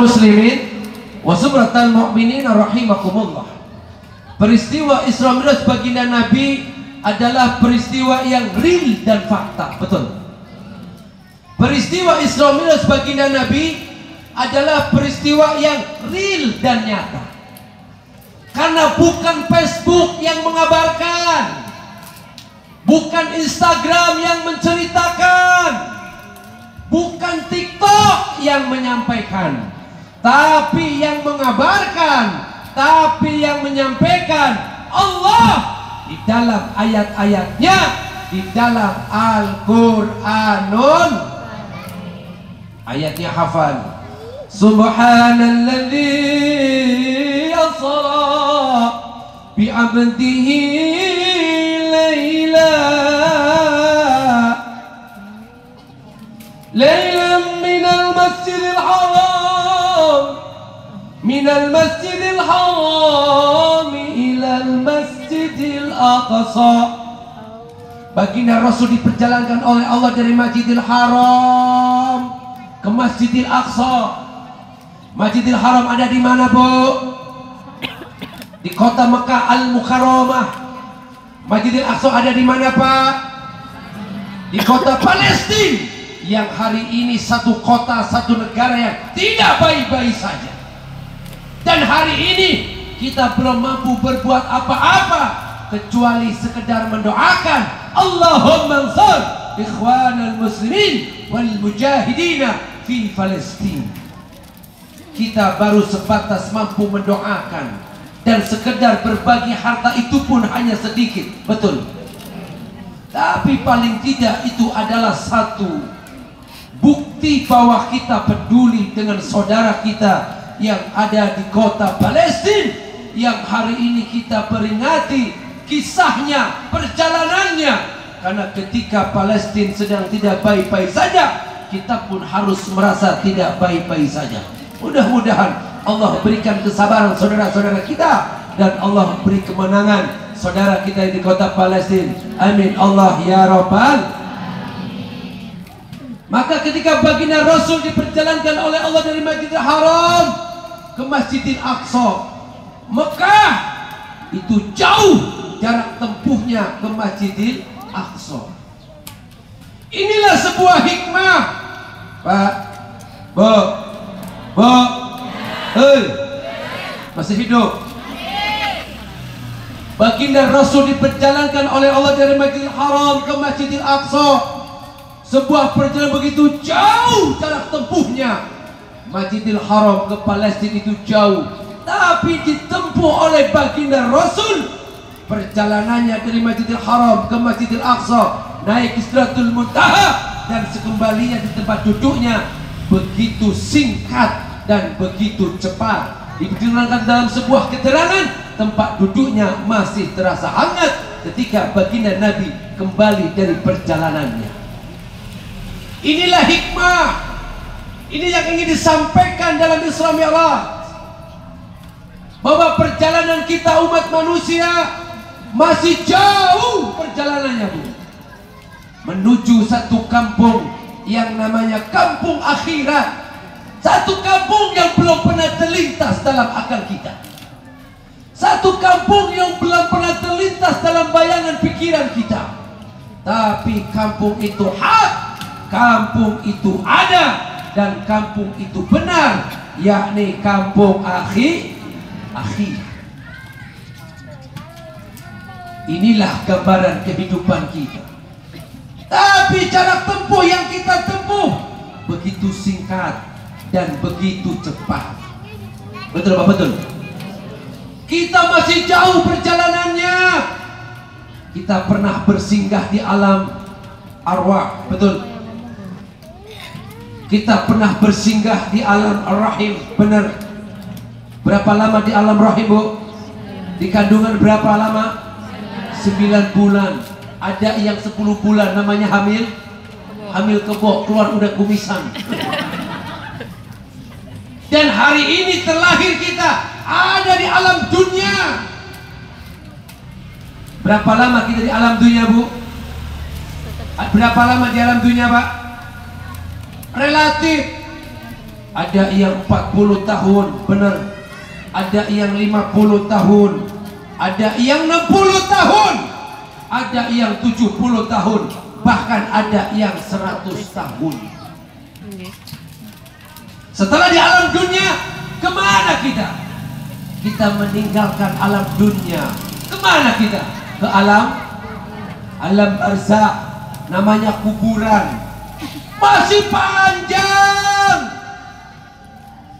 Ma'asyiral muslimin wa subratal mu'minin rahimakumullah. Peristiwa Isra Mi'raj baginda Nabi adalah peristiwa yang real dan fakta, betul. Peristiwa Isra Mi'raj baginda Nabi adalah peristiwa yang real dan nyata. Karena bukan Facebook yang mengabarkan, bukan Instagram yang menceritakan, bukan TikTok yang menyampaikan, tapi yang mengabarkan, tapi yang menyampaikan Allah di dalam ayat-ayatnya, di dalam Al-Quranun. Ayatnya hafal. Subhanalladzi asra bi'abdihi laylan minal masjidil haram ilal masjidil aqsa. Baginda Rasul diperjalankan oleh Allah dari Masjidil Haram ke Masjidil Aqsa. Masjidil Haram ada di mana, Bu? Di kota Mekah Al-Mukarramah. Masjidil Aqsa ada di mana, Pak? Di kota Palestina, yang hari ini satu kota, satu negara yang tidak baik-baik saja. Dan hari ini kita belum mampu berbuat apa-apa kecuali sekedar mendoakan Allahumma ansur ikhwanal muslimin wal mujahidina fi Palestina. Kita baru sebatas mampu mendoakan dan sekedar berbagi harta, itu pun hanya sedikit, betul. Tapi paling tidak itu adalah satu bukti bahwa kita peduli dengan saudara kita yang ada di kota Palestina, yang hari ini kita peringati kisahnya, perjalanannya. Karena ketika Palestina sedang tidak baik-baik saja, kita pun harus merasa tidak baik-baik saja. Mudah-mudahan Allah berikan kesabaran saudara-saudara kita, dan Allah beri kemenangan saudara kita di kota Palestina. Amin Allah ya Rabbal. Maka ketika baginda Rasul diperjalankan oleh Allah dari Masjidil Haram ke Masjidil Aqsa, Mekah itu jauh jarak tempuhnya ke Masjidil Aqsa. Inilah sebuah hikmah, Pak, Bu, masih hidup? Baginda Rasul diperjalankan oleh Allah dari Masjidil Haram ke Masjidil Aqsa. Sebuah perjalanan begitu jauh jarak tempuhnya. Masjidil Haram ke Palestina itu jauh, tapi ditempuh oleh baginda Rasul. Perjalanannya dari Masjidil Haram ke Masjidil Aqsa, naik Sidratul Muntaha, dan sekembalinya di tempat duduknya begitu singkat dan begitu cepat. Diterangkan dalam sebuah keterangan, tempat duduknya masih terasa hangat ketika baginda Nabi kembali dari perjalanannya. Inilah hikmah. Ini yang ingin disampaikan dalam Isra Mi'raj, bahwa perjalanan kita umat manusia masih jauh perjalanannya, Bu, menuju satu kampung yang namanya kampung akhirat. Satu kampung yang belum pernah terlintas dalam akal kita. Satu kampung yang belum pernah terlintas dalam bayangan pikiran kita. Tapi kampung itu hak, kampung itu ada, dan kampung itu benar, yakni kampung akhir. Inilah gambaran kehidupan kita. Tapi jarak tempuh yang kita tempuh begitu singkat dan begitu cepat. Betul Pak? Betul. Kita masih jauh perjalanannya. Kita pernah bersinggah di alam arwah, betul. Kita pernah bersinggah di alam rahim, benar. Berapa lama di alam rahim, Bu? Di kandungan berapa lama? 9 bulan. Ada yang 10 bulan, namanya hamil. Hamil kebo, keluar udah kumisan. Dan hari ini terlahir kita ada di alam dunia. Berapa lama kita di alam dunia, Bu? Berapa lama di alam dunia, Pak? Relatif. Ada yang 40 tahun, benar. Ada yang 50 tahun, ada yang 60 tahun, ada yang 70 tahun, bahkan ada yang 100 tahun. Setelah di alam dunia, kemana kita? Kita meninggalkan alam dunia. Kemana kita? Ke alam barzakh, namanya kuburan. Masih panjang.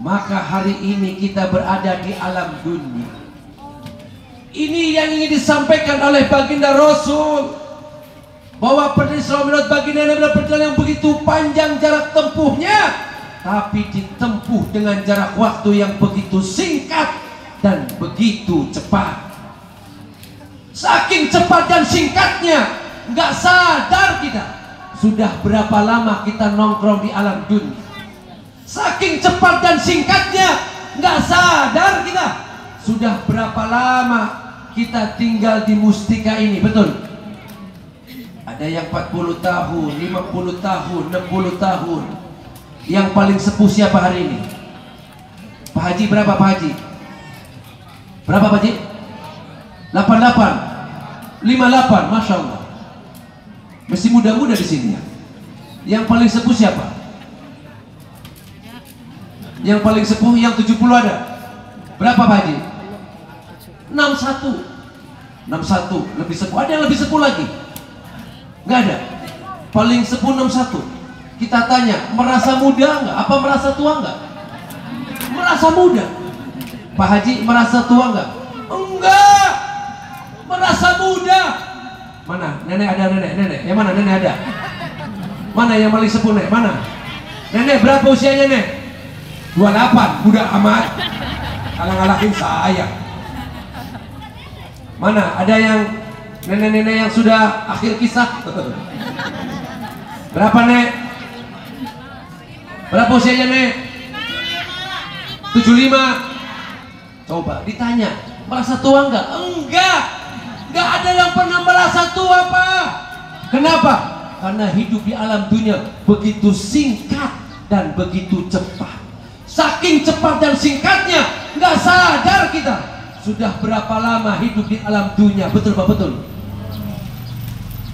Maka hari ini kita berada di alam dunia. Ini yang ingin disampaikan oleh baginda Rasul, bahwa perjalanan baginda adalah perjalanan yang begitu panjang jarak tempuhnya, tapi ditempuh dengan jarak waktu yang begitu singkat dan begitu cepat. Saking cepat dan singkatnya, nggak sadar kita sudah berapa lama kita nongkrong di alam dunia. Saking cepat dan singkatnya, nggak sadar kita sudah berapa lama kita tinggal di mustika ini. Betul? Ada yang 40 tahun, 50 tahun, 60 tahun. Yang paling sepuh siapa hari ini? Pak Haji berapa Pak Haji? Berapa Pak Haji? 88, 58, Masya Allah. Masih muda-muda di sini ya. Yang paling sepuh siapa? Yang paling sepuh yang 70 ada. Berapa Pak Haji? 61. 61 lebih sepuh. Ada yang lebih sepuh lagi? Nggak ada. Paling sepuh 61. Kita tanya, merasa muda nggak? Apa merasa tua nggak? Merasa muda. Pak Haji merasa tua nggak? Enggak. Merasa muda. Mana? Nenek ada nenek. Yang mana nenek ada? Mana yang paling sepuh nek? Mana? Nenek berapa usianya nek? 28, muda amat. Alang-alangin saya. Mana? Ada yang nenek-nenek yang sudah akhir kisah? Berapa nek? Berapa usianya nek? 75. Coba ditanya, merasa tua enggak? Enggak. Enggak ada yang pernah merasa tua Pak. Kenapa? Karena hidup di alam dunia begitu singkat dan begitu cepat. Saking cepat dan singkatnya, nggak sadar kita sudah berapa lama hidup di alam dunia. Betul Pak? Betul.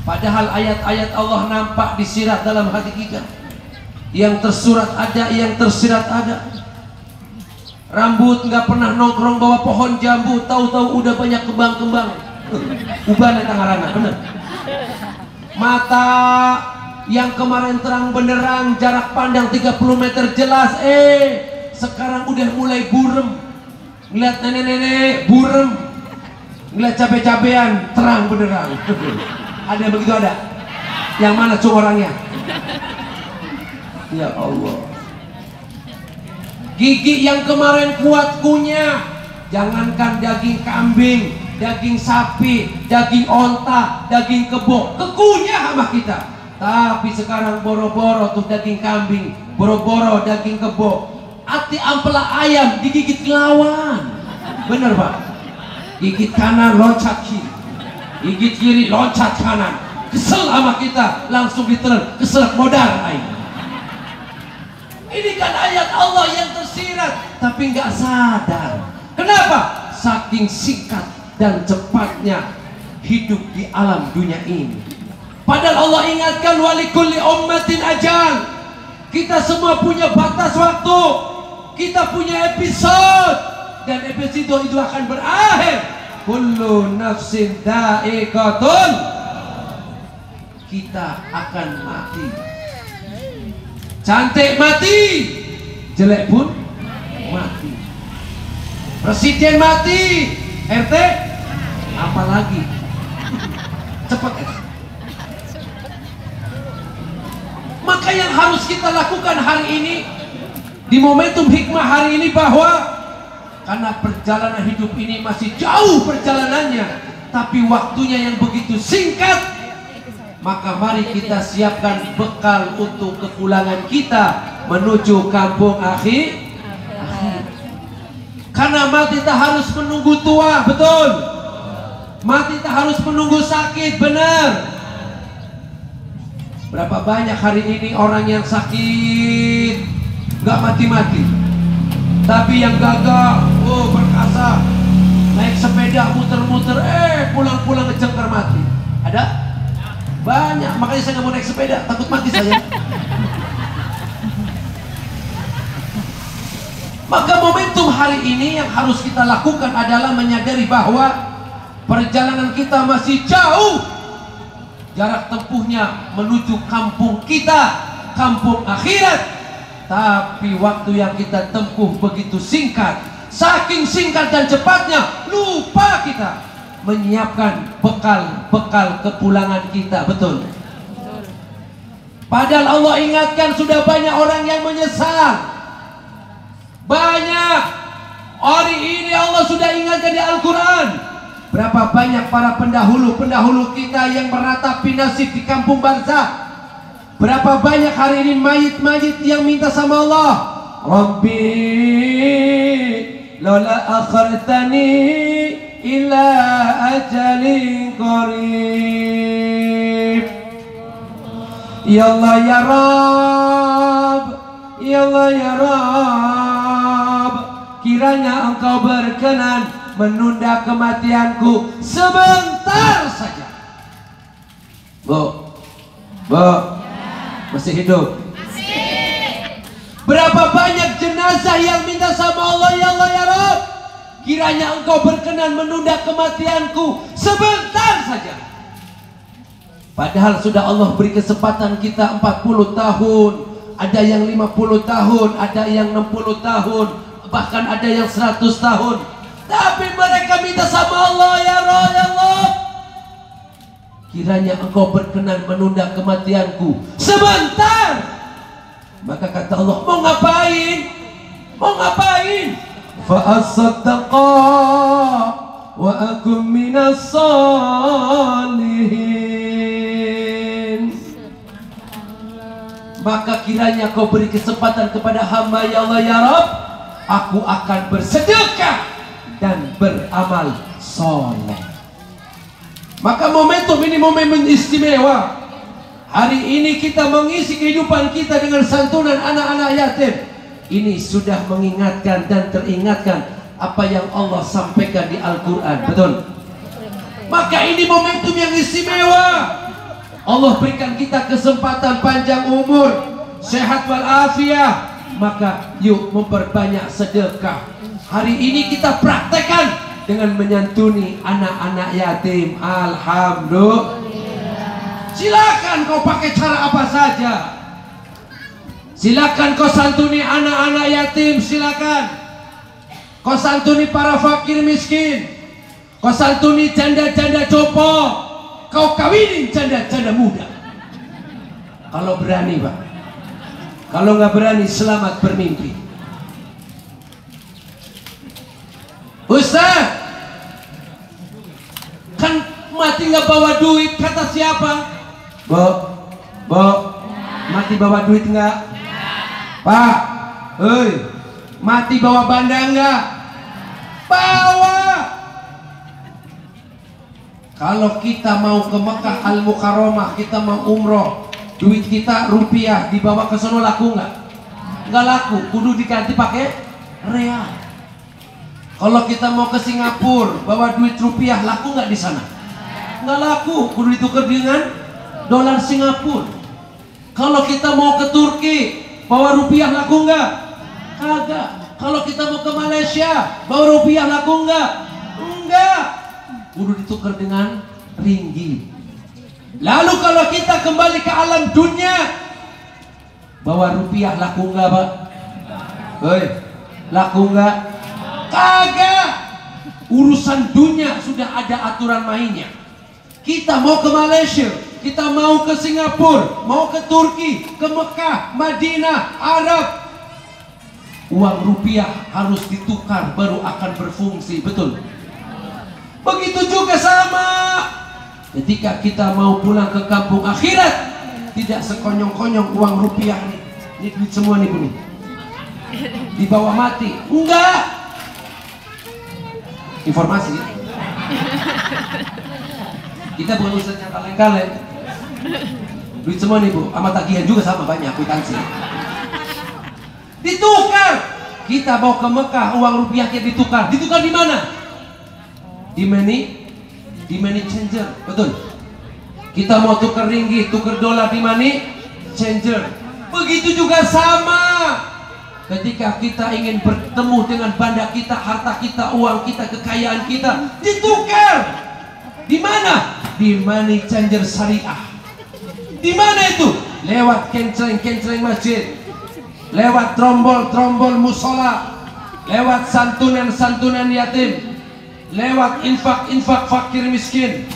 Padahal ayat-ayat Allah nampak disirat dalam hati kita. Yang tersurat ada, yang tersirat ada. Rambut nggak pernah nongkrong bawah pohon jambu, tahu-tahu udah banyak kembang-kembang. Uban tangarana, bener. Mata yang kemarin terang benderang, jarak pandang 30 meter jelas, sekarang udah mulai burem. Ngeliat nenek-nenek burem, ngeliat cabe-cabean terang benderang. Ada yang begitu ada? Yang mana cung orangnya? Ya Allah. Gigi yang kemarin kuat kunyah, jangankan daging kambing, daging sapi, daging onta, daging kebo, kekunyah sama kita. Tapi sekarang boro-boro tuh daging kambing, boro-boro daging kebo, ati ampela ayam digigit lawan. Bener Pak? Gigit kanan loncat kiri, gigit kiri loncat kanan. Kesel sama kita, langsung ditelan, kesel modal aing. Ini kan ayat Allah yang tersirat, tapi nggak sadar. Kenapa? Saking singkat dan cepatnya hidup di alam dunia ini. Padahal Allah ingatkan, walikulli ummatin ajal. Kita semua punya batas waktu, kita punya episode, dan episode itu akan berakhir. Kullu nafsin dha'iqatul. Kita akan mati. Cantik mati, jelek pun mati. Presiden mati, RT apalagi. Cepat ya. Maka yang harus kita lakukan hari ini, di momentum hikmah hari ini, bahwa karena perjalanan hidup ini masih jauh perjalanannya, tapi waktunya yang begitu singkat, maka mari kita siapkan bekal untuk kepulangan kita menuju kampung akhir. Karena mati tak harus menunggu tua, betul? Mati tak harus menunggu sakit, benar? Berapa banyak hari ini orang yang sakit, nggak mati-mati. Tapi yang gagah, oh perkasa, naik sepeda muter-muter, pulang-pulang ngejengkar mati. Ada? Banyak, makanya saya nggak mau naik sepeda, takut mati saya. Maka momentum hari ini yang harus kita lakukan adalah menyadari bahwa perjalanan kita masih jauh. Jarak tempuhnya menuju kampung kita, kampung akhirat. Tapi waktu yang kita tempuh begitu singkat. Saking singkat dan cepatnya, lupa kita menyiapkan bekal-bekal kepulangan kita. Betul? Padahal Allah ingatkan, sudah banyak orang yang menyesal. Banyak. Hari ini Allah sudah ingatkan di Al-Quran. Berapa banyak para pendahulu-pendahulu kita yang meratapi nasib di kampung barzakh. Berapa banyak hari ini mayit-mayit yang minta sama Allah, Rabbi lola akhartani ila ajalin qarib. Ya Allah ya Rabb, ya Allah ya Rabb, kiranya Engkau berkenan menunda kematianku sebentar saja. Bu, masih hidup? Masih. Berapa banyak jenazah yang minta sama Allah, ya Allah ya Rabb, kiranya Engkau berkenan menunda kematianku sebentar saja. Padahal sudah Allah beri kesempatan kita 40 tahun, ada yang 50 tahun, ada yang 60 tahun, bahkan ada yang 100 tahun. Tapi mereka minta sama Allah, ya Rabb, ya Allah, kiranya Engkau berkenan menunda kematianku sebentar. Maka kata Allah, mau ngapain? Mau ngapain? Fa'asaddaqa wa akum minas salihin. Maka kiranya Kau beri kesempatan kepada hamba, ya Allah ya Rabb, aku akan bersedekah dan beramal soleh. Maka momentum ini momen istimewa. Hari ini kita mengisi kehidupan kita dengan santunan anak-anak yatim. Ini sudah mengingatkan dan teringatkan apa yang Allah sampaikan di Al-Quran. Betul? Maka ini momentum yang istimewa. Allah berikan kita kesempatan panjang umur, sehat walafiat. Maka yuk memperbanyak sedekah. Hari ini kita praktekkan dengan menyantuni anak-anak yatim. Alhamdulillah. Silakan kau pakai cara apa saja. Silakan kau santuni anak-anak yatim, silakan. Kau santuni para fakir miskin. Kau santuni janda-janda jopo. Kau kawinin janda-janda muda. Kalau berani, Pak. Kalau nggak berani, selamat bermimpi. Ustaz, kan mati nggak bawa duit, kata siapa? Bo, mati bawa duit nggak? Pak, mati bawa banda nggak? Bawa. Kalau kita mau ke Mekah Al-Mukarramah, kita mau umroh, duit kita rupiah dibawa ke sono laku nggak? Nggak laku, kudu diganti pakai real. Kalau kita mau ke Singapura, bawa duit rupiah, laku nggak di sana? Nggak laku, kudu ditukar dengan dolar Singapura. Kalau kita mau ke Turki, bawa rupiah, laku nggak? Kagak. Kalau kita mau ke Malaysia, bawa rupiah, laku nggak? Enggak. Kudu ditukar dengan ringgit. Lalu kalau kita kembali ke alam dunia, bawa rupiah, laku nggak, Pak? Laku nggak? Kagak. Urusan dunia sudah ada aturan mainnya. Kita mau ke Malaysia, kita mau ke Singapura, mau ke Turki, ke Mekah, Madinah, Arab, uang rupiah harus ditukar baru akan berfungsi. Betul? Begitu juga sama ketika kita mau pulang ke kampung akhirat, tidak sekonyong-konyong uang rupiah nih. Ini duit semua nih, Bu, nih. Dibawa mati. Enggak. Informasi. Kita bukan ustaz yang kaleng-kaleng. Duit semua nih, Bu, sama tagihan juga sama, banyak kwitansi. Ditukar. Kita bawa ke Mekah, uang rupiahnya ditukar. Ditukar di mana? Di money changer, betul. Kita mau tukar ringgit, tukar dolar di money changer. Begitu juga sama. Ketika kita ingin bertemu dengan banda kita, harta kita, uang kita, kekayaan kita, ditukar. Di mana? Di money changer syariah. Di mana itu? Lewat kenceng-kenceng masjid, lewat trombol-trombol musola, lewat santunan-santunan yatim, lewat infak-infak fakir miskin,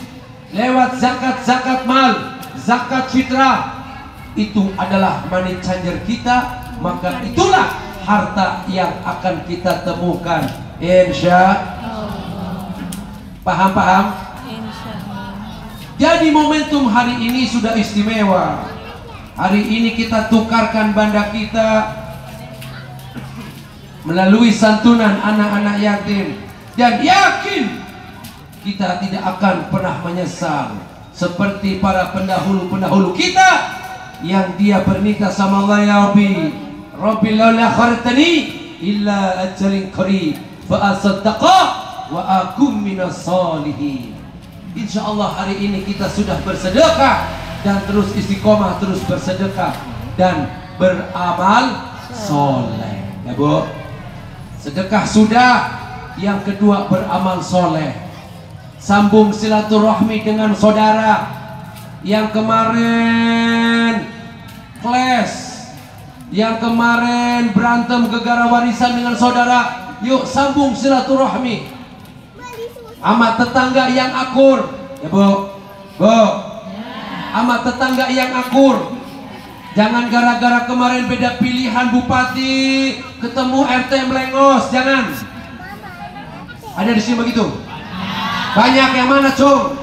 lewat zakat-zakat mal, zakat fitrah. Itu adalah money changer kita. Maka itulah harta yang akan kita temukan, insya Allah. Paham? Jadi momentum hari ini sudah istimewa. Hari ini kita tukarkan banda kita melalui santunan anak-anak yatim, dan yakin kita tidak akan pernah menyesal seperti para pendahulu-pendahulu kita yang dia berminta sama Allah, ya Rabbi laula akhartani illa ajalin qarib fa asaddaqa wa akum minas solihin. Insyaallah hari ini kita sudah bersedekah dan terus istiqomah, terus bersedekah dan beramal soleh. Ya Bu, sedekah sudah. Yang kedua, beramal soleh. Sambung silaturahmi dengan saudara yang kemarin clash, yang kemarin berantem gegara warisan dengan saudara. Yuk sambung silaturahmi. Sama tetangga yang akur, ya Bu, sama tetangga yang akur. Jangan gara-gara kemarin beda pilihan bupati ketemu RT melengos, jangan. Ada di sini begitu? Banyak. Yang mana, Cung?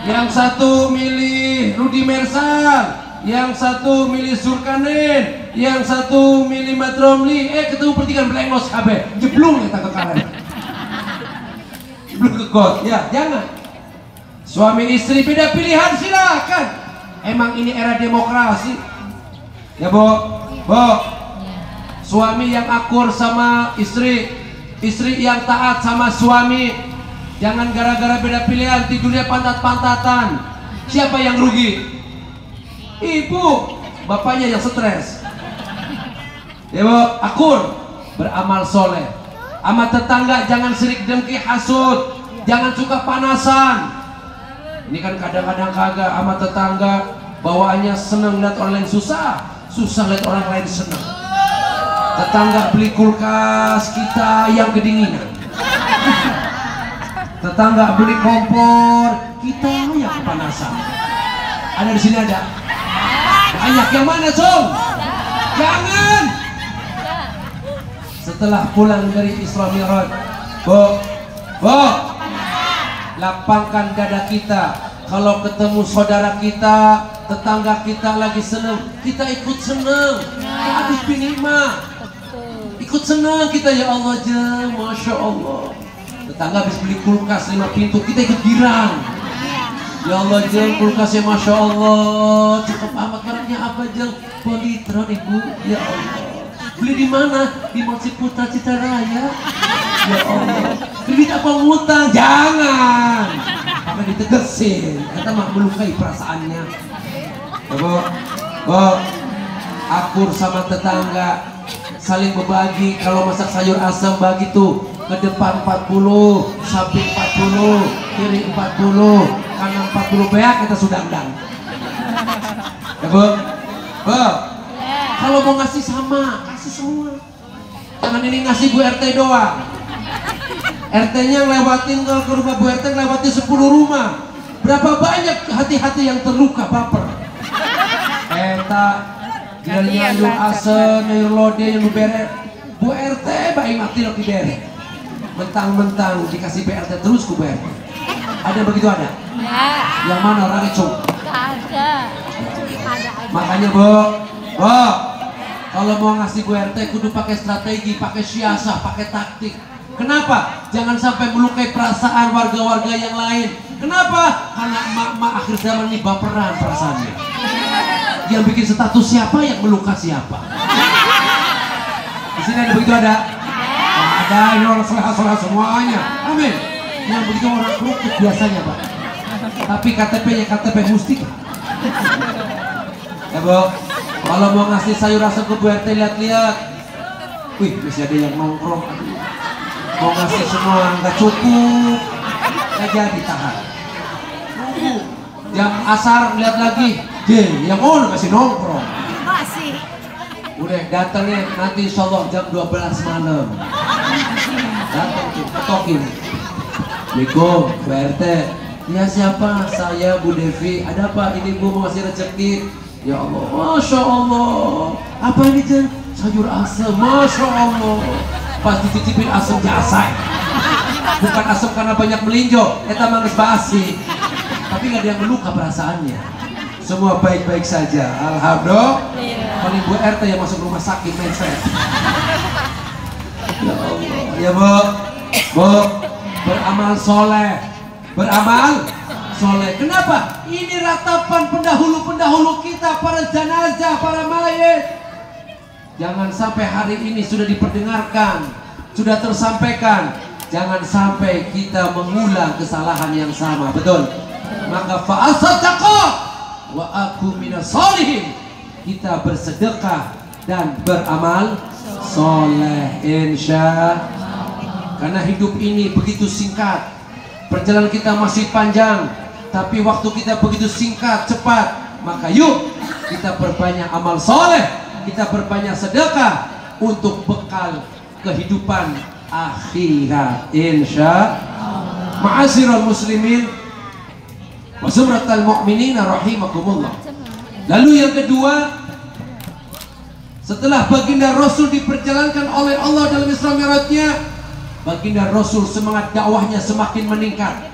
Yang satu milih Rudi Mersal, yang satu milih Zulkarnain, yang satu milih Mat Romli. Ketemu pertigaan melengos kabeh, jeblung kita ke kanan. Jeblung ke got. Ya, jangan. Suami istri beda pilihan silakan. Emang ini era demokrasi. Ya Bu. Suami yang akur sama istri, istri yang taat sama suami. Jangan gara-gara beda pilihan tidurnya pantat-pantatan. Siapa yang rugi? Ibu, bapaknya yang stres. Ya Bu, akur, beramal soleh. Sama tetangga jangan sirik dengki hasud, jangan suka panasan. Ini kan kadang-kadang kagak sama tetangga bawaannya seneng lihat orang lain susah, susah lihat orang lain seneng. Tetangga beli kulkas, kita yang kedinginan. Tetangga beli kompor, kita yang kepanasan. Ada di sini ada? Banyak. Yang mana, Song? Jangan. Setelah pulang dari Isra Mi'raj, Bu, lapangkan dada kita. Kalau ketemu saudara kita, tetangga kita lagi seneng, kita ikut seneng. Habis binima, ikut seneng kita, ya Allah, Masya Allah. Tetangga habis beli kulkas 5 pintu, kita ikut girang. Ya Allah, kulkasnya Masya Allah, cukup amat. Barangnya apa, Politron, Ibu. Ya Allah, beli di mana? Di Masjid Putra Citaraya. Ya Allah, beli apa ngutang? Jangan. Apa ditegesin? Kita mah melukai perasaannya. Ya Bu, akur sama tetangga, saling berbagi. Kalau masak sayur asam bagi tuh, ke depan 40, samping 40, kiri 40, kanan 40, beak kita sudah endang. Ya Bu, kalau mau ngasih sama, kasih semua. Jangan ini ngasih Bu RT doang. RT-nya lewatin ke rumah Bu RT, lewatin 10 rumah. Berapa banyak hati-hati yang terluka baper. Nyayur ase, nyayur lode yang lu bere. Bu RT baik mati lo dibere. Mentang-mentang dikasih BRT terus ku BRT. Ada begitu ada? Ya. Yang mana orangnya, Cung? Ada. Makanya Bu, kalau mau ngasih BRT kudu pakai strategi, pakai siasah, pakai taktik. Kenapa? Jangan sampai melukai perasaan warga-warga yang lain. Kenapa? Karena emak-emak akhir zaman ini baperan perasaannya. Yang bikin status siapa, yang meluka siapa. Di sini ada begitu ada? Ada, ini orang soleh semuanya. Amin. Yang begitu orang kerukut biasanya Pak. Tapi KTP-nya KTP mustika. Ya Bu, kalau mau ngasih sayur asam ke Bu RT lihat-lihat. Wih, masih ada yang nongkrong. Mau ngasih semua nggak cukup. Nggak jadi tahan. Jam asar lihat lagi. Yang mau masih nongkrong. Masih. Udah datangnya nanti insya Allah jam 12 malam. Datang tuh, ketokin. Assalamualaikum, Bu RT. Ya siapa? Saya Bu Devi. Ada apa? Ini Bu mau ngasih rezeki. Ya Allah, Masya Allah. Apa ini Jen? Sayur asam, Masya Allah. Pas dicicipin asam jasai. Bukan asam karena banyak melinjo. Eta manggis basi. Tapi nggak ada yang meluka perasaannya. Semua baik-baik saja. Alhamdulillah. Paling Bu RT yang masuk rumah sakit mindset. Ya Allah. Ya Bu. Bu, beramal soleh. Beramal soleh. Kenapa? Ini ratapan pendahulu-pendahulu kita, para jenazah, para mayit. Jangan sampai hari ini sudah diperdengarkan, sudah tersampaikan. Jangan sampai kita mengulang kesalahan yang sama. Betul? Maka fa'asaddaqa wa aku minas sholihin. Kita bersedekah dan beramal soleh, insya Allah. Karena hidup ini begitu singkat, perjalanan kita masih panjang, tapi waktu kita begitu singkat, cepat. Maka yuk kita perbanyak amal soleh, kita perbanyak sedekah untuk bekal kehidupan akhirat, insya Allah. Ma'asyiral muslimin wa sumratal mu'minina rahimakumullah. Lalu yang kedua, setelah baginda Rasul diperjalankan oleh Allah dalam Isra Mi'rajnya, baginda Rasul semangat dakwahnya semakin meningkat.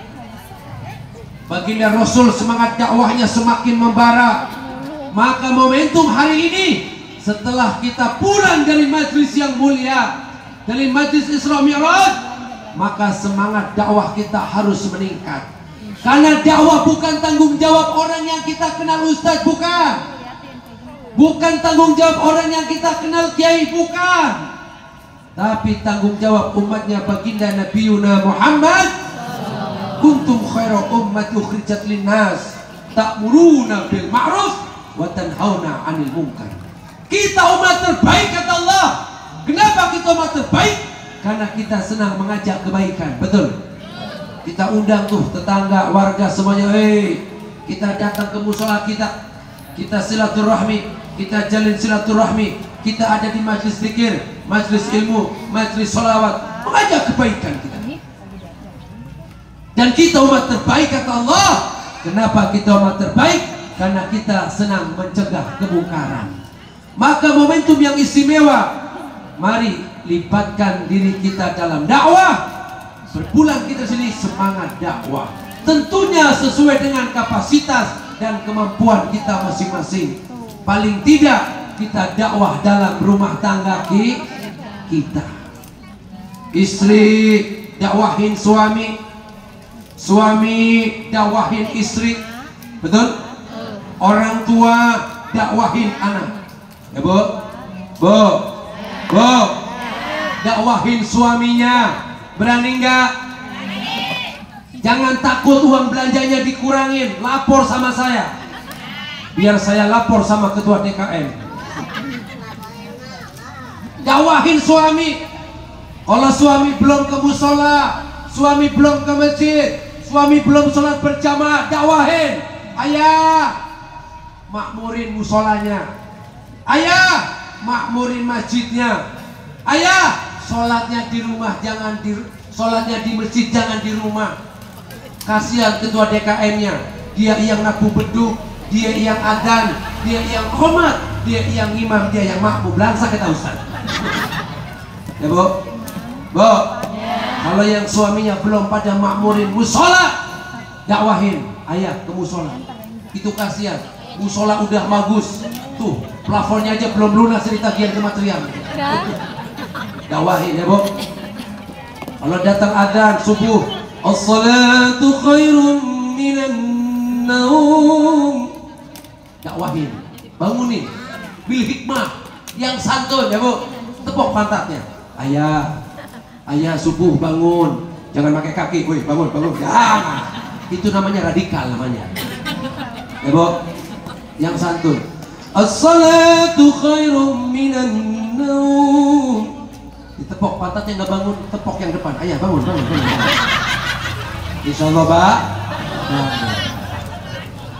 Baginda Rasul semangat dakwahnya semakin membara. Maka momentum hari ini, setelah kita pulang dari majlis yang mulia, dari majlis Isra Mi'raj, maka semangat dakwah kita harus meningkat. Karena dakwah bukan tanggung jawab orang yang kita kenal ustaz, bukan. Bukan tanggung jawab orang yang kita kenal kiai, bukan. Tapi tanggung jawab umatnya baginda Nabiuna Muhammad. Kuntum khairu ummati ukhrijat linnas ta'muruna bil ma'ruf wa tanhauna 'anil munkar. Kita umat terbaik kata Allah. Kenapa kita umat terbaik? Karena kita senang mengajak kebaikan. Betul? Kita undang tuh tetangga, warga semuanya, kita datang ke musola kita silaturahmi, kita jalin silaturahmi, kita ada di majlis zikir, majlis ilmu, majlis sholawat, mengajak kebaikan kita. Dan kita umat terbaik kata Allah. Kenapa kita umat terbaik? Karena kita senang mencegah kemungkaran. Maka momentum yang istimewa, mari libatkan diri kita dalam dakwah. Berpulang kita sini semangat dakwah, tentunya sesuai dengan kapasitas dan kemampuan kita masing-masing. Paling tidak kita dakwah dalam rumah tangga kita. Istri dakwahin suami, suami dakwahin istri. Betul? Orang tua dakwahin anak. Ya Bu? Bu? Bu? Dakwahin suaminya. Berani nggak? Jangan takut uang belanjanya dikurangin, lapor sama saya. Biar saya lapor sama ketua DKM. Dakwahin suami. Kalau suami belum ke musola, suami belum ke masjid, suami belum sholat berjamaah, dakwahin. Ayah, makmurin musolanya. Ayah, makmurin masjidnya. Ayah, sholatnya di rumah, jangan di sholatnya di masjid, jangan di rumah. Kasihan ketua DKM-nya, dia yang nabu beduk, dia yang adzan, dia yang khomat, dia yang imam, dia yang makmum. Langsung kita ustaz. Ya Bu? Bu? Kalau yang suaminya belum pada makmurin musola, dakwahin. Ayah ke musola. Itu kasihan. Musola udah bagus, tuh plafonnya aja belum lunas dari tagihan kematerian. Dakwahin ya Bu. Kalau datang adzan subuh, as-salatu khairun minan naum, dakwahin, bangunin bil hikmah yang santun ya Bu. tepuk pantatnya. Ayah, ayah subuh bangun, jangan pakai kaki, woi bangun, bangun, jangan. Itu namanya radikal namanya. Ya Bu, yang santun. As-salatu khairum minan naum. Ditepuk pantatnya nggak bangun, tepuk yang depan. Ayah bangun, bangun, bangun. Insyaallah Pak.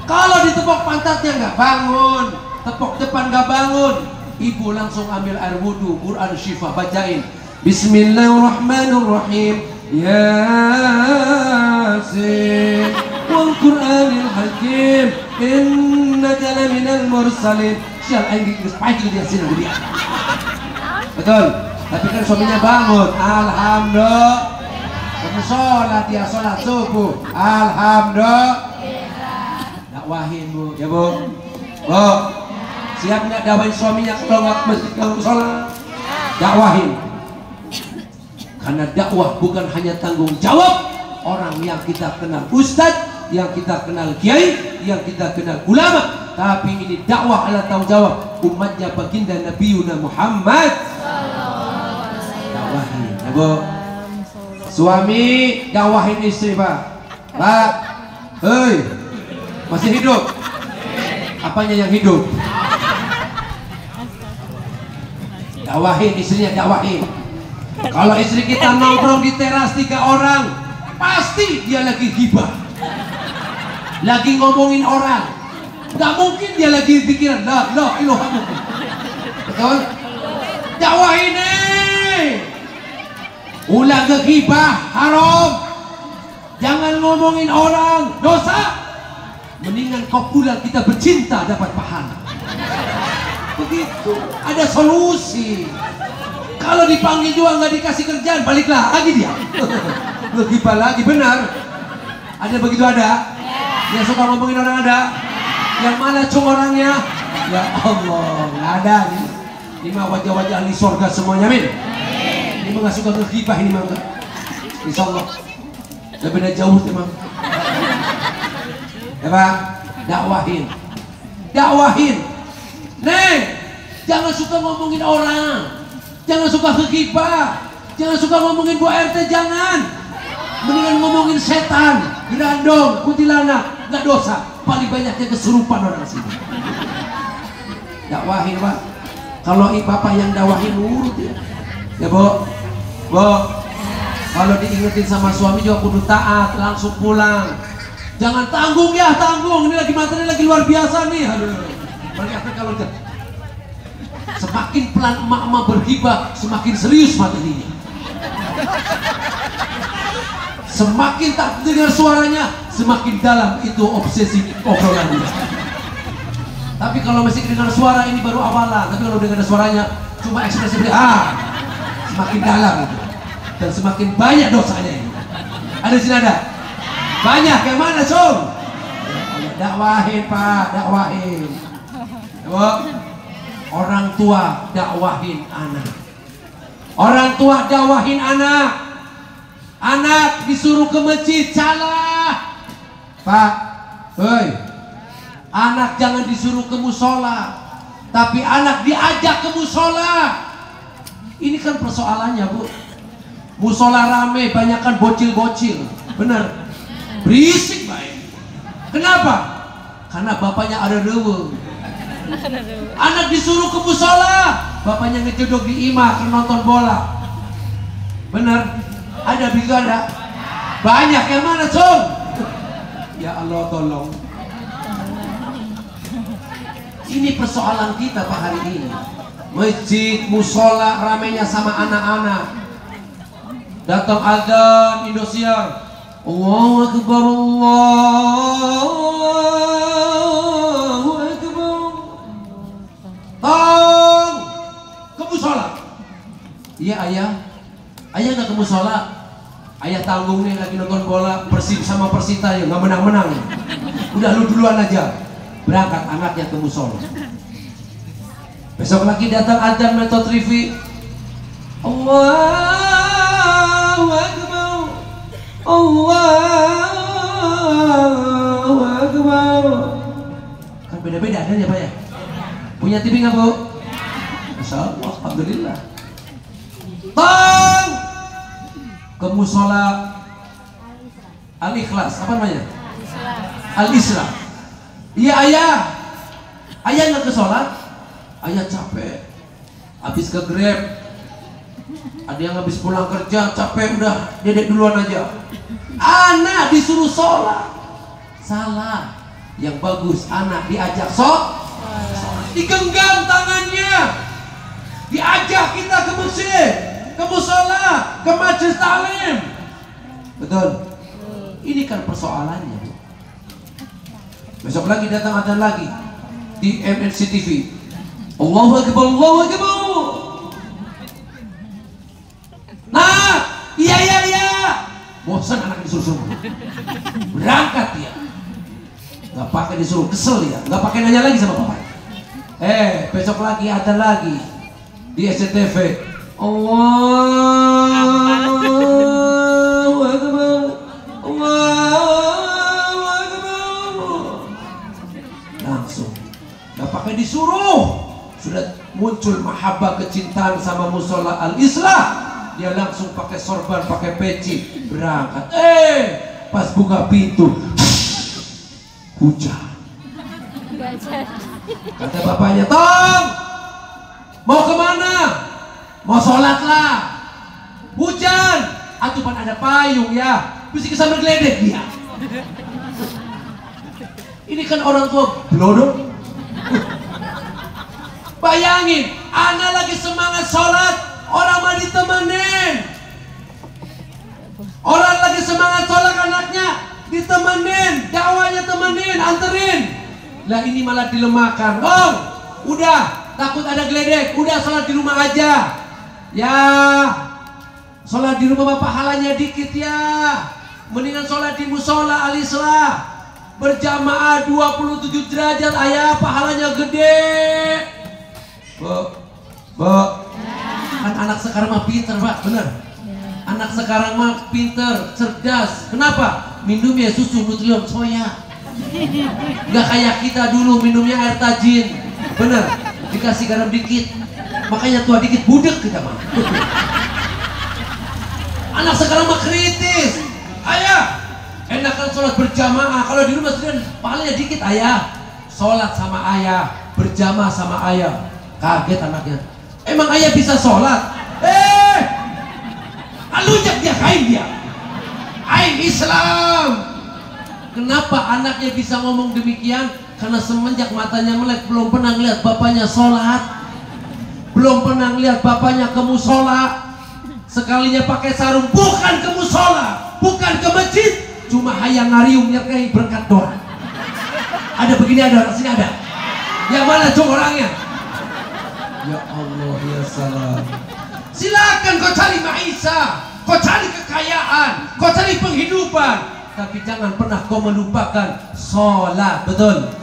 Kalau ditepuk pantatnya nggak bangun, tepuk depan nggak bangun, ibu langsung ambil air wudhu, Quran Syifa bacain. Bismillahirrahmanirrahim. Yasin wal Qur'anil Hakim innaka laminal mursalin. Sial aing pagi dia sini dia. Betul. Tapi kan suaminya bangun. Alhamdulillah. Kamu sholat ya, sholat subuh. Alhamdulillah. Dakwahin Bu, ya Bu. Bu, siap nggak dakwahin suaminya kalau nggak masjid kalau sholat? Dakwahin. Karena dakwah bukan hanya tanggung jawab orang yang kita kenal ustadz, yang kita kenal kiai, yang kita kenal ulama, tapi ini dakwah adalah tanggung jawab umatnya baginda Nabi Muhammad. Dakwahin, ya Bu. Suami dakwahin istri Pak. Pak, hei, masih hidup? Apanya yang hidup? Dakwahin istrinya, dakwahin. Kalau istri kita nongkrong di teras 3 orang, pasti dia lagi gibah, lagi ngomongin orang. Gak mungkin dia lagi pikiran la ilaha illallah. Betul? Dakwahin nih. Ulah gegibah, haram. Jangan ngomongin orang, dosa. Mendingan kau pulang kita bercinta dapat pahala. Begitu, ada solusi. Kalau dipanggil juga nggak dikasih kerjaan, balik lagi dia. Gegibah lagi, benar. Ada begitu ada? Yang suka ngomongin orang ada? Yang mana cung orangnya? Ya Allah, nggak ada nih. Ini mah wajah-wajah ahli surga semuanya, amin. Ini mah nggak suka gegibah ini mah. Insya Allah. Udah beda jauh memang. Ya Pak, dakwahin. Dakwahin. Neng, jangan suka ngomongin orang. Jangan suka gegibah. Jangan suka ngomongin Bu RT, jangan. Mendingan ngomongin setan, gerandong, kuntilanak, nggak dosa. Paling banyaknya kesurupan orang sini. Dakwahin Pak. Kalau bapak yang dakwahin nurut ya. Ya Bu, Bu. Kalau diingetin sama suami juga kudu taat, langsung pulang. Jangan tanggung ya, tanggung. Ini lagi materi lagi luar biasa nih. Aduh. Berarti kalau semakin pelan emak-emak bergibah, semakin serius materinya. Semakin tak dengar suaranya, semakin dalam itu obsesi obrolannya. Tapi kalau masih dengar suara ini baru awalan. Tapi kalau dengar suaranya cuma ekspresi semakin dalam itu. Dan semakin banyak dosanya ini. Ada sini ada? Banyak yang mana Cung? Dakwahin Pak, dakwahin. Orang tua dakwahin anak. Orang tua dakwahin anak. Anak disuruh ke masjid, salah. Pak, hei. Anak jangan disuruh ke musola, tapi anak diajak ke musola. Ini kan persoalannya Bu. Musola rame, banyakan bocil-bocil. Bener. Berisik baik. Kenapa? Karena bapaknya ada dewe. Anak disuruh ke musola, bapaknya ngecedok di imah ke nonton bola. Bener? Ada begitu ada? Banyak yang mana Cung? Ya Allah tolong. Ini persoalan kita Pak hari ini. Masjid, musola ramenya sama anak-anak. Datang adzan Indosiar. Allahu Akbar, Allahu Akbar. Tong ke musola. Iya ayah. Ayah nggak ke musola. Ayah tanggung nih lagi nonton bola Persib sama Persita ya nggak menang-menang. Udah lu duluan aja. Berangkat anaknya ke musola. Besok lagi datang adzan Metro TV. Allahu Akbar, Allahu Akbar. Kan beda-beda adanya Pak ya. Punya TV nggak Bu? Masya Allah, alhamdulillah. ke musola Al-Ikhlas, apa namanya? Al-Isra. Iya ayah. Ayah nggak ke sholat? Ayah capek. Habis ke Grab. Ada yang habis pulang kerja capek, udah dedek duluan aja. Anak disuruh sholat. Salah. Yang bagus anak diajak sholat. Digenggam tangannya. Diajak kita ke masjid, ke musola, ke majelis taklim. Betul. Ini kan persoalannya. Besok lagi datang ada lagi di MNC TV. Allahu Akbar, Allahu Akbar. Nah, iya. Bosan anak disuruh-suruh. Berangkat dia. Gak pakai disuruh, kesel dia. Gak pakai nanya lagi sama bapak. Besok lagi ada lagi di SCTV. Allahu Akbar, Allahu Akbar. Langsung, gak pakai disuruh, sudah muncul mahabbah, kecintaan sama musola Al-Islah. Dia langsung pakai sorban, pakai peci, berangkat. Pas buka pintu, hujan. Kata bapaknya, Tom, mau kemana? Mau sholat lah. Hujan. Atuh pan ada payung ya. Mesti kesambar geledek dia. Ini kan orang tua blodok. Bayangin, anak lagi semangat sholat, orang mah ditemenin. Orang lagi semangat sholat, anaknya ditemenin, dakwahnya temenin, anterin. Lah ini malah dilemahkan. Oh, udah takut ada geledek, udah sholat di rumah aja. Ya, sholat di rumah pahalanya dikit ya. Mendingan sholat di musola Al-Islah berjamaah 27 derajat, ayah pahalanya gede. Bu, kan anak sekarang mah pinter pak, bener. Anak sekarang mah pinter, cerdas. Kenapa? Minumnya susu Nutrion soya. Gak kayak kita dulu minumnya air tajin. Bener, dikasih garam dikit. Makanya tua dikit budek kita mah. Anak sekarang mah kritis. Ayah, enakan sholat berjamaah. Kalau di rumah sendirian pahalanya dikit ayah. Sholat sama ayah, berjamaah sama ayah. Kaget anaknya. Emang ayah bisa sholat? Alujak dia, kain dia. Ain Islam. Kenapa anaknya bisa ngomong demikian? Karena semenjak matanya melek, belum pernah lihat bapaknya sholat, belum pernah lihat bapaknya ke musola. Sekalinya pakai sarung, bukan ke musola, bukan ke masjid, cuma hayang ngariung nyerkai berangkat doa. Ada begini, ada sini ada. Yang mana cok orangnya? Ya Allah ya salam. Silakan kau cari maisha, kau cari kekayaan, kau cari penghidupan, tapi jangan pernah kau melupakan sholat. Betul?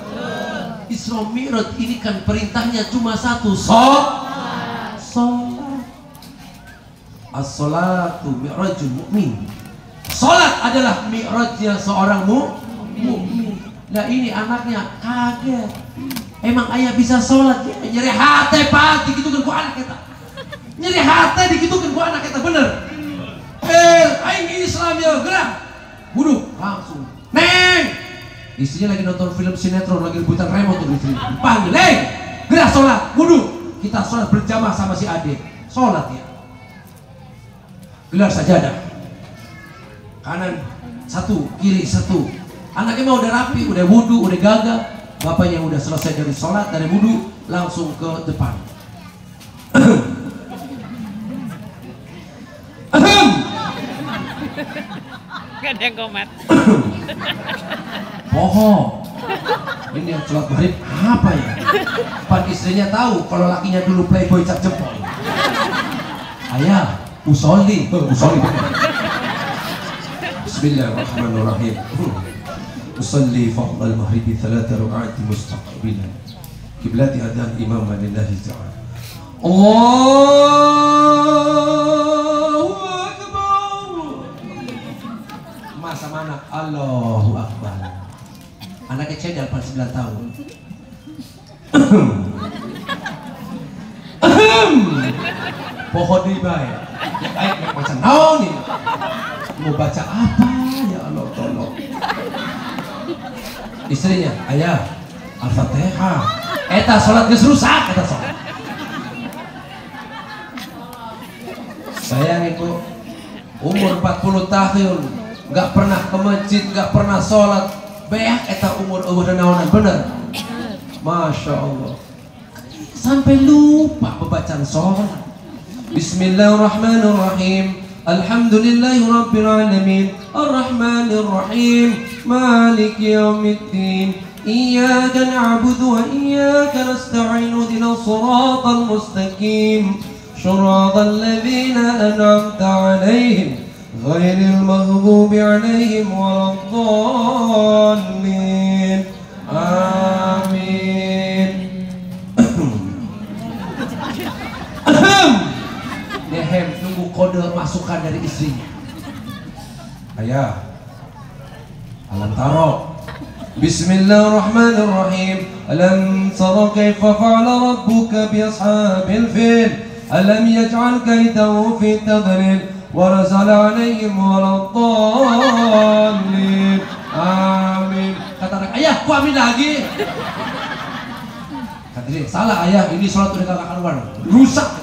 Isra Mi'raj ini kan perintahnya cuma satu, sholat. As-sholatu mi'rajul mu'min. Sholat adalah mi'rajnya seorang mu'min. Nah ini anaknya kaget. Emang ayah bisa sholat? Ya, nyeri hati pak, digitukan ku anak kita. Nyeri hati digitukan ku anak kita, bener. Aing Islam ya, gerak. Wudu, langsung. Neng, istrinya lagi nonton film sinetron, lagi rebutan remote tuh istri. Dipanggil, Neng, gerak sholat, wudu. Kita sholat berjamaah sama si adik. Sholat ya. Gelar sajadah. Kanan satu, kiri satu. Anaknya mah udah rapi, udah wudu, udah gagah. Bapaknya udah selesai dari sholat, dari wudu, langsung ke depan. Gak ada yang komat. Bohong. Ini yang sholat maghrib apa ya? Pan istrinya tahu kalau lakinya dulu playboy cap jempol. Ayah, usolli. Bismillahirrahmanirrahim. Usalli fardal maghribi 3 rakaat mustaqbilan kiblati adzan imam lillahi ta'ala. Allahu Akbar. Masa mana? Allahu Akbar. Anak kecil dalam 9 tahun. Pohon di baik. Baik macam naon nih. Mau baca apa ya Allah, tolong. Istrinya, ayah, Al-Fatihah. Eta sholat geus rusak, eta sholat. Sayang itu umur 40 tahun nggak pernah ke masjid, nggak pernah sholat, beak eta umur naonan bener. Masya Allah, sampai lupa pembacaan sholat. Bismillahirrahmanirrahim. Alhamdulillahi Rabbil Alamin, Ar-Rahmanir Rahim, Maliki Yawmiddin, Iyyaka na'budu wa iyyaka nasta'in, ihdinas siratal mustaqim, siratal ladzina an'amta 'alaihim, ghairil maghdubi 'alaihim waladdallin. Amin. Nehem nunggu kode masukan dari istrinya. Ayah, alam taro. Bismillahirrahmanirrahim. Alam tara kaifa fa'ala rabbuka bi ashabil fil. Alam yaj'al kaidahu fi tadlil wa razala 'alaihim waladdallin. Amin. Kata anak, ayah, ku amin lagi. Kata dia, salah ayah, ini sholat udah kakak keluar, rusak.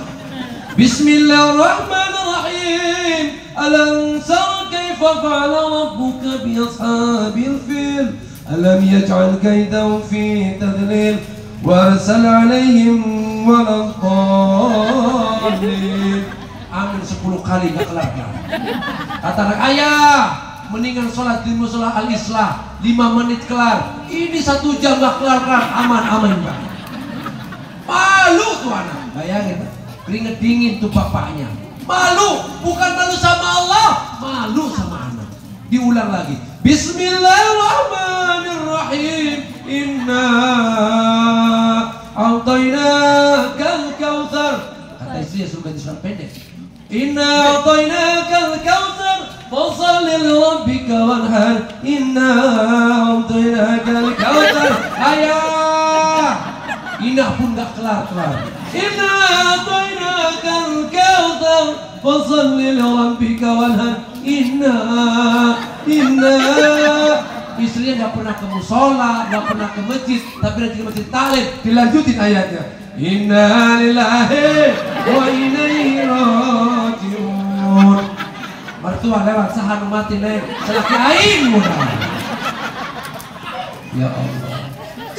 Bismillahirrahmanirrahim. Alam tara kaifa fa'ala rabbuka bi ashabil fil. Alam yaj'al kaidahu fi tadlil wa arsala 'alaihim waladdallin. Amin 10 kali gak kelar. Kata anak, ayah, mendingan sholat di musola Al-Islah 5 menit kelar. Ini 1 jam gak kelar, aman Pak. Malu tuh anak, bayangin, keringet dingin tuh bapaknya. Malu, bukan malu sama Allah, malu sama anak. Diulang lagi. Bismillahirrahmanirrahim. Inna a'tainakal kautsar. Kata istri suruh ganti surat pendek. Inna a'tainakal kautsar, fasholli lirabbika wanhar. Inna a'tainakal kautsar. Ayah, Inah pun gak kelar-kelar. Inna a'tainakal kautsar, fasholli lirabbika wanhar. Inna. Istrinya gak pernah ke musola, gak pernah ke masjid, tapi nanti ke masjid taklim. Dilanjutin ayatnya. Inna lillahi wa inna ilaihi raji'un. Mertua lewat sahan mati neng, selaki aing mudah. Ya Allah.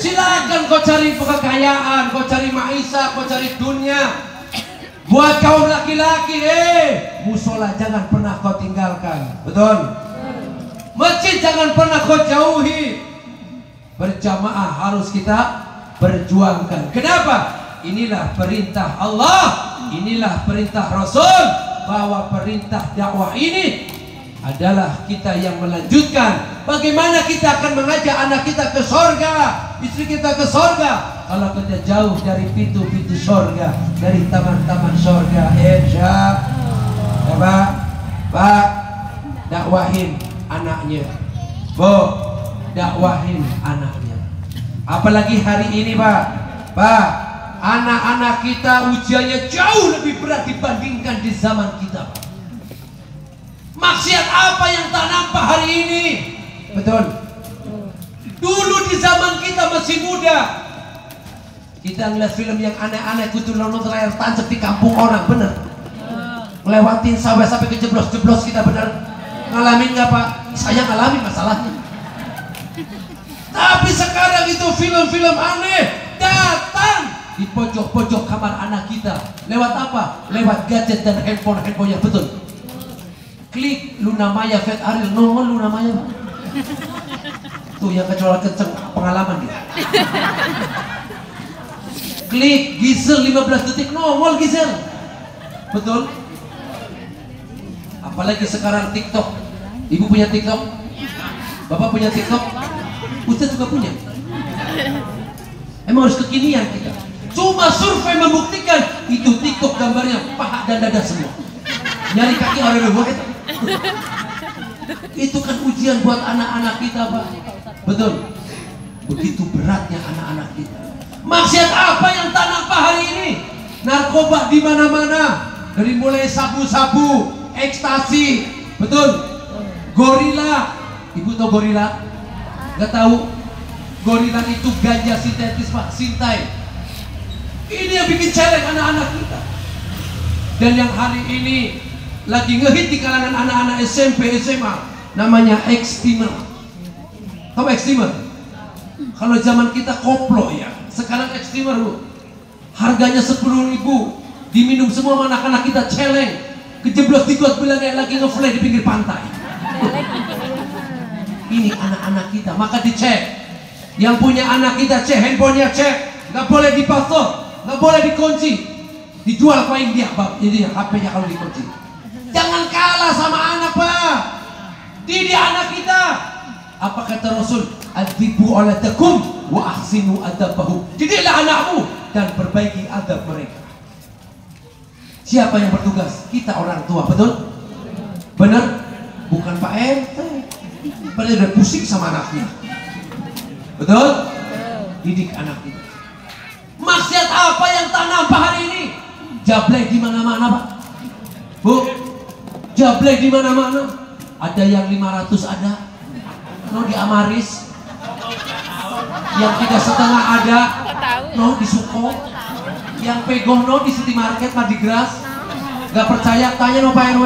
Silakan kau cari kekayaan, kau cari maisha, kau cari dunia. Buat kaum laki-laki, musola jangan pernah kau tinggalkan. Betul? Masjid jangan pernah kau jauhi. Berjamaah harus kita perjuangkan. Kenapa? Inilah perintah Allah, inilah perintah Rasul, bahwa perintah dakwah ini adalah kita yang melanjutkan. Bagaimana kita akan mengajak anak kita ke sorga, istri kita ke sorga, kalau kita jauh dari pintu-pintu sorga, dari taman-taman sorga. Coba Pak, dakwahin anaknya, Bu, dakwahin anaknya. Apalagi hari ini Pak, anak-anak kita ujiannya jauh lebih berat dibandingkan di zaman kita, Pak. Maksiat apa yang tak nampak hari ini? Betul. Dulu di zaman kita masih muda, kita ngeliat film yang aneh-aneh, kutu nonton layar tancap di kampung orang, bener. Ngelewatin sawah sampai ke jeblos-jeblos, kita bener. Ngalamin nggak Pak? Saya ngalamin masalahnya. Tapi sekarang itu film-film aneh datang di pojok-pojok kamar anak kita. Lewat apa? Lewat gadget dan handphone-handphone yang betul. Klik Luna Maya, Fat Ariel, nongol Luna Maya. Tuh yang kecuali kenceng pengalaman gitu. Klik Gisel 15 detik, nongol Gisel. Betul? Apalagi sekarang TikTok. Ibu punya TikTok? Bapak punya TikTok? Ustaz juga punya. Emang harus kekinian kita. Cuma survei membuktikan itu TikTok gambarnya paha dan dada semua. Nyari kaki orang luar itu. Itu kan ujian buat anak-anak kita, Pak. Betul. Begitu beratnya anak-anak kita. Maksiat apa yang tak nampak hari ini? Narkoba di mana-mana. Dari mulai sabu-sabu, ekstasi, betul. Gorila. Ibu tahu gorila? Gak tahu? Gorila itu ganja sintetis Pak, Sintai. Ini yang bikin challenge anak-anak kita. Dan yang hari ini lagi ngehit di kalangan anak-anak SMP, SMA, namanya X-Steamer. Tahu X-Steamer? Kalau zaman kita koplo ya. Sekarang X-Steamer Bu, harganya 10.000. Diminum semua anak-anak kita, challenge. Kejeblos di got bilang kayak lagi nge-fly di pinggir pantai. Ini anak-anak kita, maka dicek. Yang punya anak kita cek, handphonenya cek. Nggak boleh dipasok, nggak boleh dikunci. Dijual paling dia, jadi HP-nya kalau dikunci. Jangan kalah sama anak Pak. Didik anak kita. Apa kata Rasul? Adibu olatakum wa ahsinu adabahu. Didiklah anakmu dan perbaiki adab mereka. Siapa yang bertugas? Kita orang tua, betul? Benar? Bukan Pak RT. Padahal udah pusing sama anaknya. Betul? Didik anak kita. Maksiat apa yang tak nampak hari ini? Jablay di mana-mana Pak. Bu, jablay di mana-mana. Ada yang 500 ada. No di Amaris. Yang 3,5 ada. No di Suko. Yang pegoh no di City Market Madigras. Gak percaya tanya no Pak RW.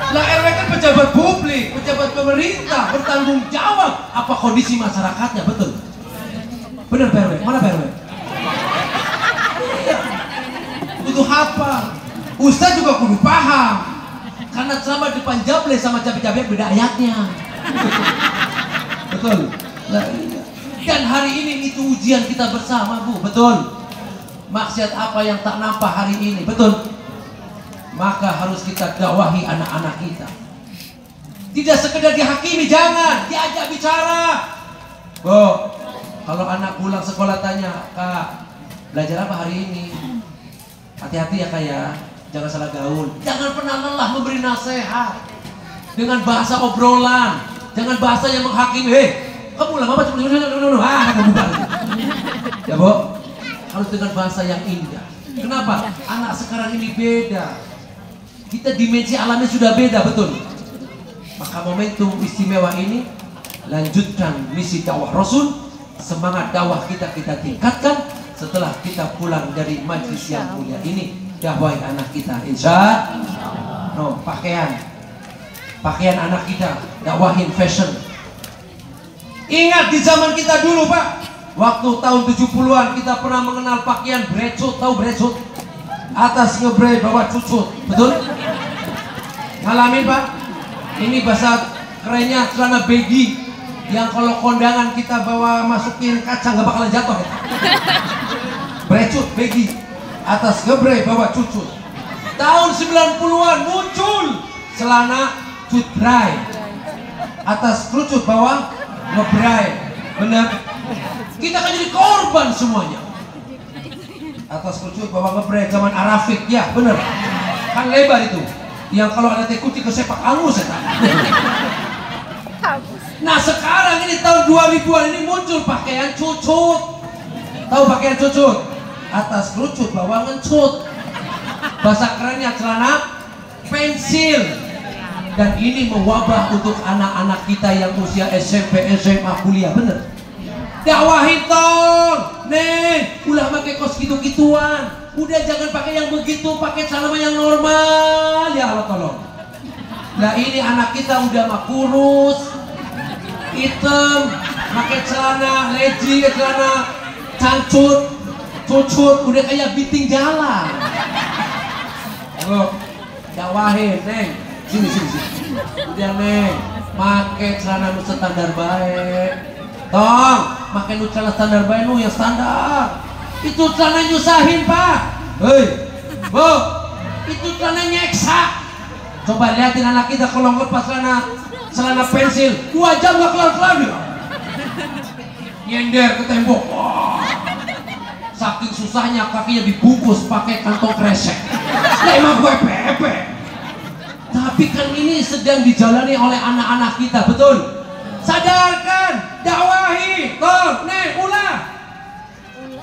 Lah RW kan pejabat publik, pejabat pemerintah, bertanggung jawab apa kondisi masyarakatnya, betul? Benar Pak RW? Mana Pak RW? Kudu hafal. Ustaz juga kudu paham. Karena selama depan jablay sama cabai-cabai beda ayatnya. Betul? Nah, iya. Dan hari ini itu ujian kita bersama Bu, betul? Maksiat apa yang tak nampak hari ini, betul? Maka harus kita dakwahi anak-anak kita. Tidak sekedar dihakimi, jangan diajak bicara. Bu, kalau anak pulang sekolah tanya, Kak, belajar apa hari ini? Hati-hati ya Kak ya, jangan salah gaul. Jangan pernah lelah memberi nasihat dengan bahasa obrolan, jangan bahasa yang menghakimi. Hei, kamu lama apa? Kamu ya Bu, harus dengan bahasa yang indah. Kenapa? Anak sekarang ini beda. Kita dimensi alamnya sudah beda, betul? Maka momentum istimewa ini, lanjutkan misi dakwah Rasul. Semangat dakwah kita tingkatkan setelah kita pulang dari majlis yang mulia ini. Dakwahi anak kita, insya Allah. No, pakaian anak kita, dakwahin fashion. Ingat di zaman kita dulu Pak, waktu tahun 70-an kita pernah mengenal pakaian brecut, tahu brecut? Atas ngebre, bawah cucut, betul? Ngalamin Pak? Ini bahasa kerennya celana baggy yang kalau kondangan kita bawa masukin kacang gak bakalan jatuh ya? Brecut, baggy, atas ngebre, bawah cucut. Tahun 90-an muncul celana cutbray, atas kerucut, bawah ngebray. Benar? Kita kan jadi korban semuanya. Atas kerucut, bawah ngebray, zaman Arafik, ya benar. Kan lebar itu. Yang kalau ada teh kucing kesepak angus ya. Nah sekarang ini tahun 2000-an ini muncul pakaian cucut. Tahu pakaian cucut? Atas kerucut, bawah ngencut. Bahasa kerennya celana pensil. Dan ini mewabah untuk anak-anak kita yang usia SMP, SMA, kuliah, bener. Dakwahin tong, nih, ulah pakai kos gitu-gituan. Udah jangan pakai yang begitu, pakai celana yang normal, ya Allah tolong. Nah ini anak kita udah mah kurus, hitam, pakai celana legging, celana cancut, cucut, udah kayak biting jalan. Loh, dakwahin, neng. Sini. Udah neng, pakai celana nu standar baik. Tong, pakai nu celana standar baik nu yang standar. Itu celana nyusahin Pak. Hei, Bu, itu celana nyeksa. Coba lihatin anak kita kalau lepas celana pensil, 2 jam gak kelar-kelar dia. Nyender ke tembok. Wah. Saking susahnya kakinya dibungkus pakai kantong kresek. Lah emang gue pepe. Tapi kan ini sedang dijalani oleh anak-anak kita, betul? Sadarkan, dakwahi, tong, nih, ulah.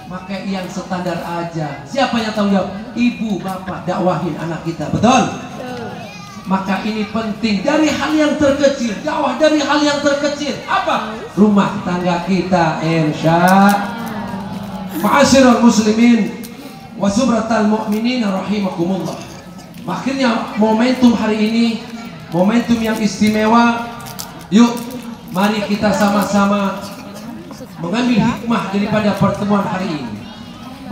Pakai yang standar aja. Siapa yang tahu jawab? Ibu, bapak, dakwahin anak kita, betul? Maka ini penting dari hal yang terkecil, dakwah dari hal yang terkecil. Apa? Rumah tangga kita, insya. Ma'asyiral muslimin wa subratal mu'minin rahimakumullah. Akhirnya momentum hari ini, momentum yang istimewa. Yuk, mari kita sama-sama mengambil hikmah daripada pertemuan hari ini,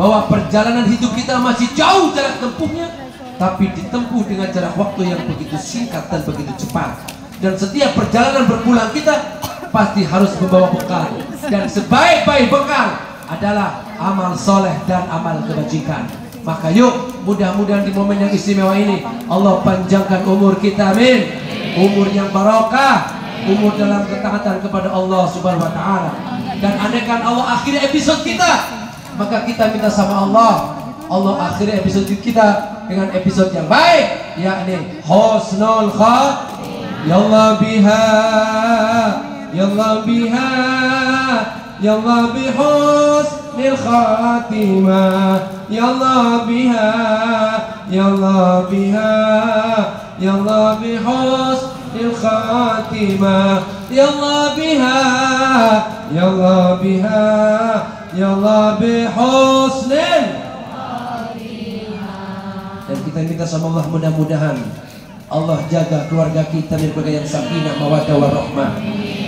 bahwa perjalanan hidup kita masih jauh jarak tempuhnya, tapi ditempuh dengan jarak waktu yang begitu singkat dan begitu cepat. Dan setiap perjalanan berpulang kita pasti harus membawa bekal, dan sebaik-baik bekal adalah amal soleh dan amal kebajikan. Maka yuk, mudah-mudahan di momen yang istimewa ini Allah panjangkan umur kita, amin. Umur yang barokah, umur dalam ketaatan kepada Allah Subhanahu wa Ta'ala. Dan andaikan Allah akhiri episode kita, maka kita minta sama Allah, Allah akhiri episode kita dengan episode yang baik, yakni husnul khatimah. Yallah biha, yallah biha, yallah bihusnil khatimah. Yallah biha, yallah biha, yallah bihusnil khatimah. Yallah biha, yallah biha, yallah bihusnil. Dan kita minta sama Allah, mudah-mudahan Allah jaga keluarga kita dari keluarga yang sakinah mawaddah warahmah.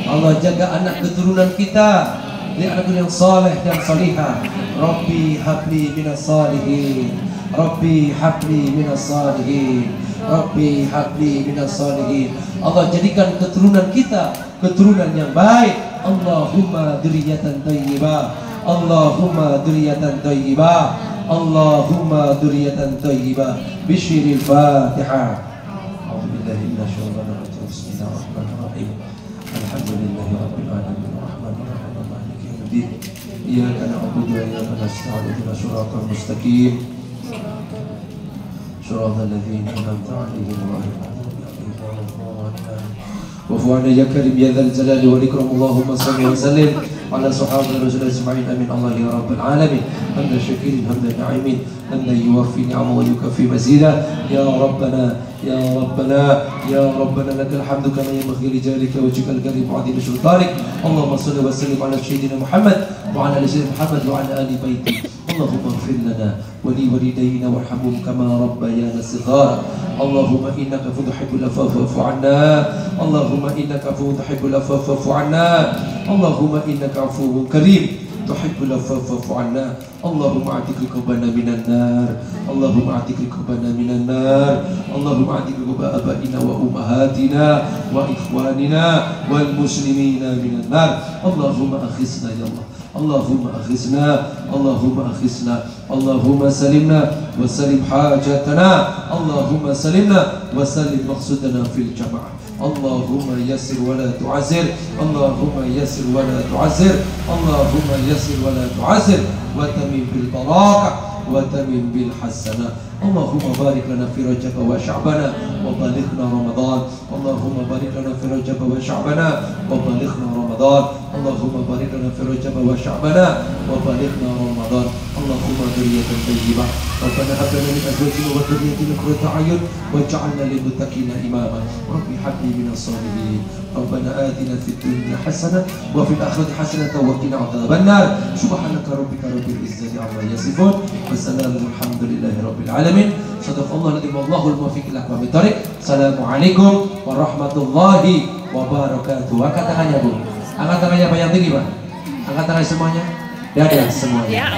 Allah jaga anak keturunan kita dari anak yang saleh dan salihah. Rabbi habli minas salihin, Rabbi habli minas salihin, Rabbi habli minas salihin. Allah jadikan keturunan kita keturunan yang baik. Allahumma dzurriyyatan thayyibah, Allahumma dzurriyyatan thayyibah, Allahumma dzurriyyatan thayyibah. Bisyiril Fatihah. A'udzubillahi minasyaitonir rajim. Bismillahirrahmanirrahim. Alhamdulillahi rabbil alamin arrahmanir rahim maliki yaumiddin. Iyyaka na'budu wa iyyaka nasta'in. Ihdinas siratal mustaqim. Shiratal ladzina an'amta 'alaihim ghairil maghdubi 'alaihim waladdallin. Wa'fu 'anna ya karim ya dzal jalali wal ikram. Allahumma shalli wa sallim ala sahabati rasulillah ajma'in. Amin. Allah ya rabbal alamin. Hamdan syakirin hamdan na'imin, hamdan yuwaffi ni'amahu wa yukaffi mazidah. Ya rabbana ya rabbana ya rabbana lakal hamdu kama yanbaghi li jalika wajhikal karim wa 'azimi sultanik. Allahumma shalli wa sallim ala sayyidina Muhammad wa ala ali sayyidina Muhammad wa ala ali baiti. Allahumma ighfir lana wa li walidayna warhamhum kama rabbayana shighara. Allahumma innaka tuhibbul afwa fa'fu 'anna. Allahumma innaka tuhibbul afwa fa'fu 'anna. Allahumma innaka 'afuwwun karim tuhibbul afwa fa'fu 'anna. Allahumma a'tik riqabana minan nar. Allahumma a'tik riqabana minan nar. Allahumma a'tik riqaba abaina wa ummahatina wa ikhwanina wal muslimina minan nar. Allahumma akhizna ya Allah. Allahumma akhizna, Allahumma akhizna, Allahumma salimna wa salim hajatana, Allahumma salimna wa salim maqsudana fil jama'ah. Allahumma yassir wa la tu'assir, Allahumma yassir wa la tu'assir, Allahumma yassir wa la tu'assir, wa tamim bil barakah wa tamim bil hasanah. Allahumma barik lana fi Rajab wa Sya'bana wa balighna Ramadan. Allahumma barik lana fi Rajab wa Sya'bana wa balighna Ramadan. Allahumma barik lana fi Rajab wa Sya'bana wa balighna Ramadan. Allahumma dzurriyyatan thayyibah. Rabbana hab lana min azwajina wa dhurriyyatina qurrata a'yun waj'alna lil muttaqina imama. Rabbi hab li minas salihin. Rabbana atina fid dunya hasanah wa fil akhirati hasanah wa qina adzaban nar. Subhanaka rabbika rabbil izzati amma yasifun. Wassalamu alhamdulillahi rabbil alamin. Sadaqallahu alazim wallahul muwaffiq ila aqwamit thoriq. Assalamualaikum warahmatullahi wabarakatuh. Angkat tangannya Bu. Angkat tangannya banyak tinggi Pak. Angkat tangan semuanya. Dadah semuanya.